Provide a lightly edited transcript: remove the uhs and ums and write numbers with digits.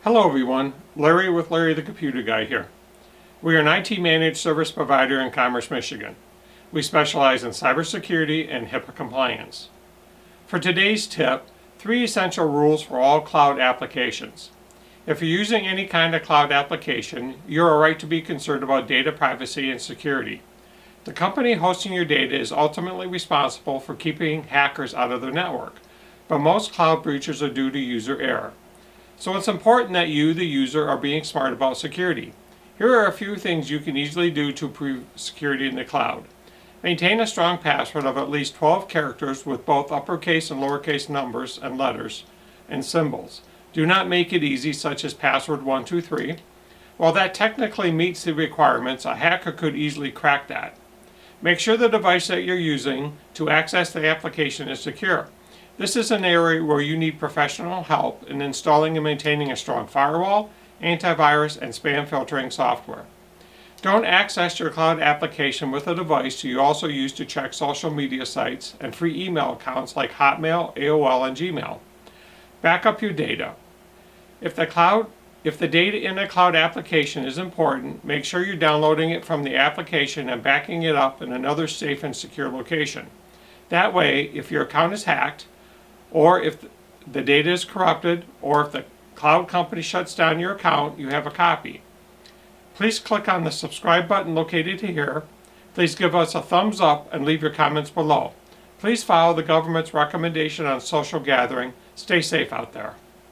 Hello everyone, Larry with Larry the Computer Guy here. We are an IT managed service provider in Commerce, Michigan. We specialize in cybersecurity and HIPAA compliance. For today's tip, 3 essential rules for all cloud applications. If you're using any kind of cloud application, you're right to be concerned about data privacy and security. The company hosting your data is ultimately responsible for keeping hackers out of their network, but most cloud breaches are due to user error. So it's important that you, the user, are being smart about security. Here are a few things you can easily do to improve security in the cloud. Maintain a strong password of at least 12 characters with both uppercase and lowercase numbers and letters and symbols. Do not make it easy, such as password 123. While that technically meets the requirements, a hacker could easily crack that. Make sure the device that you're using to access the application is secure. This is an area where you need professional help in installing and maintaining a strong firewall, antivirus, and spam filtering software. Don't access your cloud application with a device you also use to check social media sites and free email accounts like Hotmail, AOL, and Gmail. Back up your data. If the data in a cloud application is important, make sure you're downloading it from the application and backing it up in another safe and secure location. That way, if your account is hacked, or if the data is corrupted, or if the cloud company shuts down your account, you have a copy. Please click on the subscribe button located here. Please give us a thumbs up and leave your comments below. Please follow the government's recommendation on social gathering. Stay safe out there.